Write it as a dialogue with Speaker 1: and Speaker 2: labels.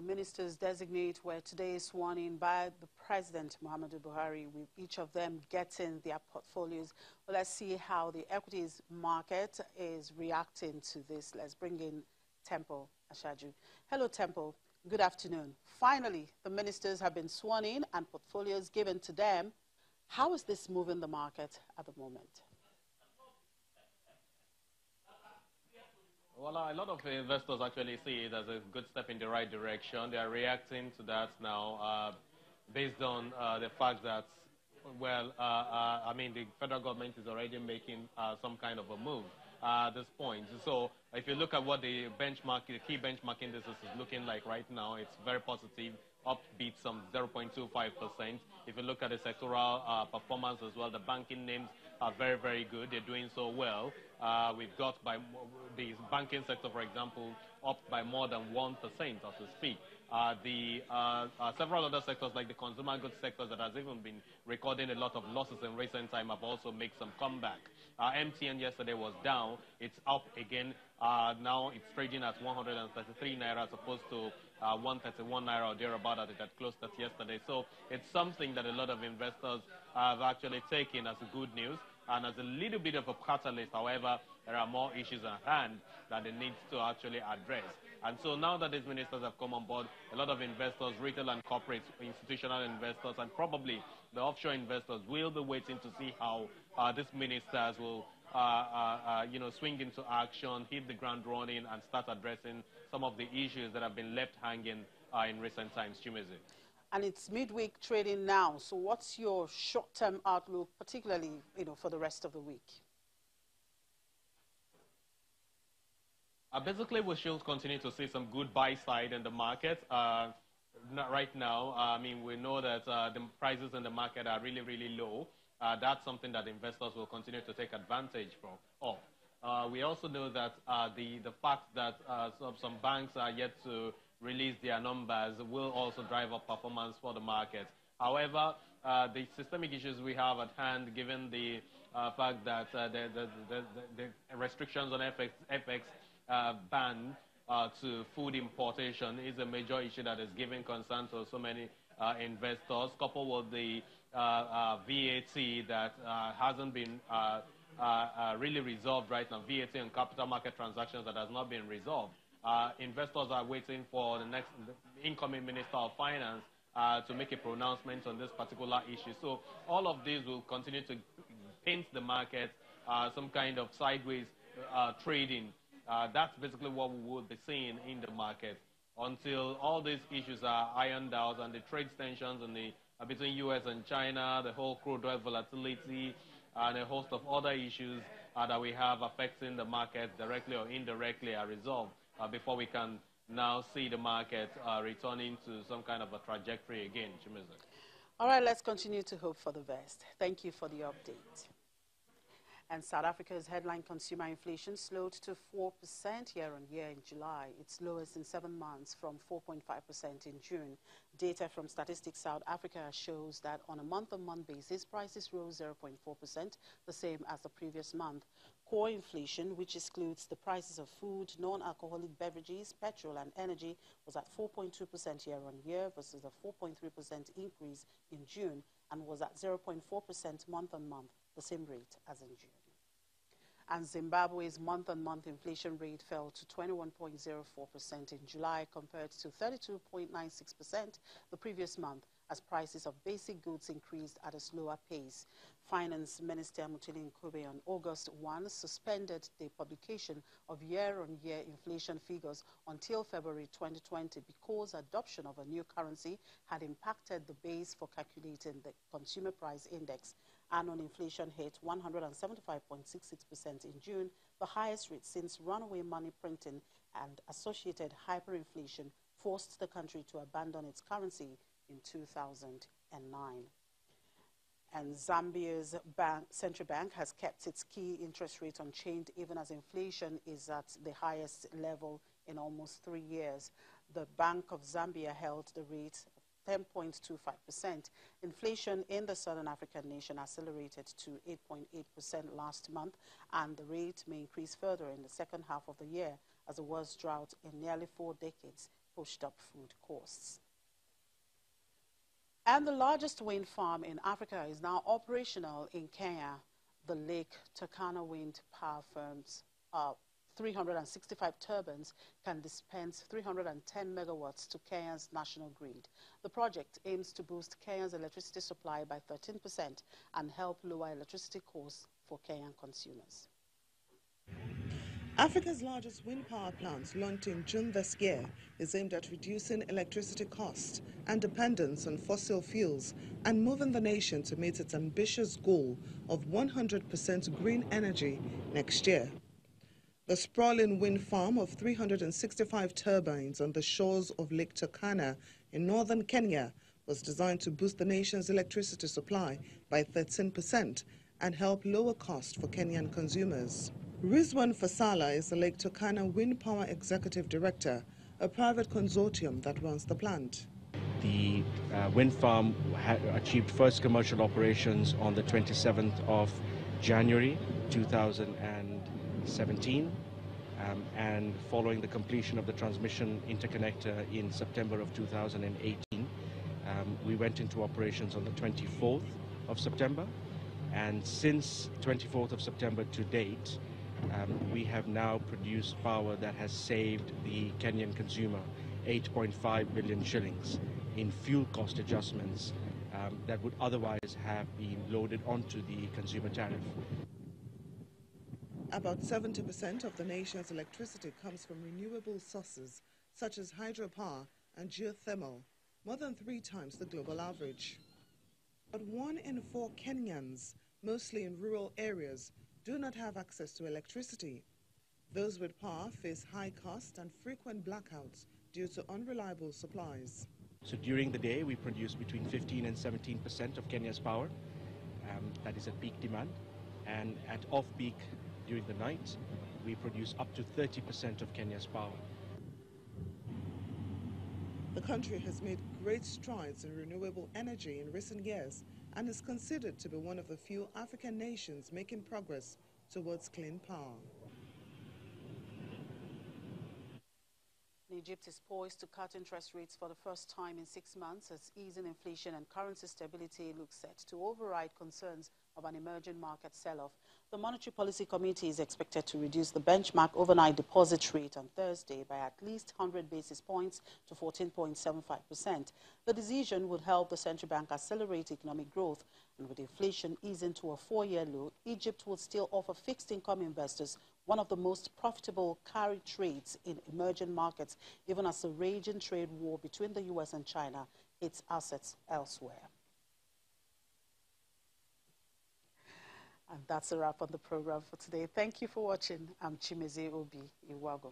Speaker 1: ministers designate were today sworn in by the President, Muhammadu Buhari, with each of them getting their portfolios. Well, let's see how the equities market is reacting to this. Let's bring in Temple Ashaju. Hello, Temple. Good afternoon. Finally, the ministers have been sworn in and portfolios given to them. How is this moving the market at the moment?
Speaker 2: Well, a lot of investors actually see it as a good step in the right direction. They are reacting to that now based on the fact that, well, I mean, the federal government is already making some kind of a move at this point. So if you look at what the key benchmark indices is looking like right now, it's very positive, upbeat some 0.25%. If you look at the sectoral performance as well, the banking names are very, very good. They're doing so well. We've got by the banking sector, for example, up by more than 1% as we speak. Several other sectors like the consumer goods sector that has even been recording a lot of losses in recent time have also made some comeback. MTN yesterday was down. It's up again. Now it's trading at 133 naira as opposed to 131 naira or thereabout that it had closed at yesterday. So it's something that a lot of investors have actually taken as a good news and as a little bit of a catalyst. However, there are more issues at hand that they need to actually address. And so now that these ministers have come on board, a lot of investors, retail and corporate, institutional investors, and probably the offshore investors will be waiting to see how these ministers will swing into action, hit the ground running, and start addressing some of the issues that have been left hanging in recent times. Chimeze.
Speaker 1: And it's midweek trading now. So what's your short-term outlook, particularly for the rest of the week?
Speaker 2: Basically, we should continue to see some good buy side in the market. Right now, I mean, we know that the prices in the market are really, really low. That's something that investors will continue to take advantage of. We also know that the fact that some banks are yet to release their numbers will also drive up performance for the market. However, the systemic issues we have at hand, given the fact that the restrictions on FX ban to food importation is a major issue that is giving concern to so many investors, coupled with the VAT that hasn't been really resolved right now, VAT and capital market transactions that has not been resolved. Investors are waiting for the next incoming Minister of Finance to make a pronouncement on this particular issue. So all of these will continue to paint the market some kind of sideways trading. That's basically what we will be seeing in the market until all these issues are ironed out and the trade tensions between U.S. and China, the whole crude oil volatility, and a host of other issues that we have affecting the market directly or indirectly are resolved before we can now see the market returning to some kind of a trajectory again. Chimeze.
Speaker 1: All right, let's continue to hope for the best. Thank you for the update. And South Africa's headline consumer inflation slowed to 4% year-on-year in July, its lowest in 7 months from 4.5% in June. Data from Statistics South Africa shows that on a month-on-month basis, prices rose 0.4%, the same as the previous month. Core inflation, which excludes the prices of food, non-alcoholic beverages, petrol and energy, was at 4.2% year-on-year versus a 4.3% increase in June and was at 0.4% month-on-month, the same rate as in June. And Zimbabwe's month-on-month inflation rate fell to 21.04% in July compared to 32.96% the previous month, as prices of basic goods increased at a slower pace. Finance Minister Mutili Nkobe on August 1 suspended the publication of year-on-year inflation figures until February 2020 because adoption of a new currency had impacted the base for calculating the consumer price index. Annual inflation hit 175.66% in June, the highest rate since runaway money printing and associated hyperinflation forced the country to abandon its currency in 2009. And Zambia's central bank has kept its key interest rate unchanged even as inflation is at the highest level in almost 3 years. The Bank of Zambia held the rate 10.25%. Inflation in the Southern African nation accelerated to 8.8% last month, and the rate may increase further in the second half of the year as the worst drought in nearly 4 decades pushed up food costs. And the largest wind farm in Africa is now operational in Kenya. The Lake Turkana wind power firm's 365 turbines can dispense 310 megawatts to Kenya's national grid. The project aims to boost Kenya's electricity supply by 13% and help lower electricity costs for Kenyan consumers.
Speaker 3: Africa's largest wind power plant, launched in June this year, is aimed at reducing electricity costs and dependence on fossil fuels and moving the nation to meet its ambitious goal of 100% green energy next year. The sprawling wind farm of 365 turbines on the shores of Lake Turkana in northern Kenya was designed to boost the nation's electricity supply by 13% and help lower costs for Kenyan consumers. Rizwan Fasala is the Lake Turkana Wind Power Executive Director, a private consortium that runs the plant.
Speaker 4: The wind farm achieved first commercial operations on the 27th of January 2017, and following the completion of the transmission interconnector in September of 2018, we went into operations on the 24th of September, and since 24th of September to date, we have now produced power that has saved the Kenyan consumer 8.5 billion shillings in fuel cost adjustments that would otherwise have been loaded onto the consumer tariff.
Speaker 3: About 70% of the nation's electricity comes from renewable sources such as hydropower and geothermal, more than 3 times the global average. But 1 in 4 Kenyans, mostly in rural areas, do not have access to electricity. Those with power face high costs and frequent blackouts due to unreliable supplies.
Speaker 4: So during the day, we produce between 15 and 17% of Kenya's power. That is at peak demand. And at off-peak during the night, we produce up to 30% of Kenya's power.
Speaker 3: The country has made great strides in renewable energy in recent years and is considered to be one of the few African nations making progress towards clean power.
Speaker 1: Egypt is poised to cut interest rates for the first time in 6 months as easing inflation and currency stability looks set to override concerns of an emerging market sell-off. The Monetary Policy Committee is expected to reduce the benchmark overnight deposit rate on Thursday by at least 100 basis points to 14.75%. The decision would help the central bank accelerate economic growth, and with inflation easing to a 4-year low, Egypt will still offer fixed income investors one of the most profitable carry trades in emerging markets, even as the raging trade war between the U.S. and China hits assets elsewhere. And that's a wrap on the program for today. Thank you for watching. I'm Chimeze Obi Iwago.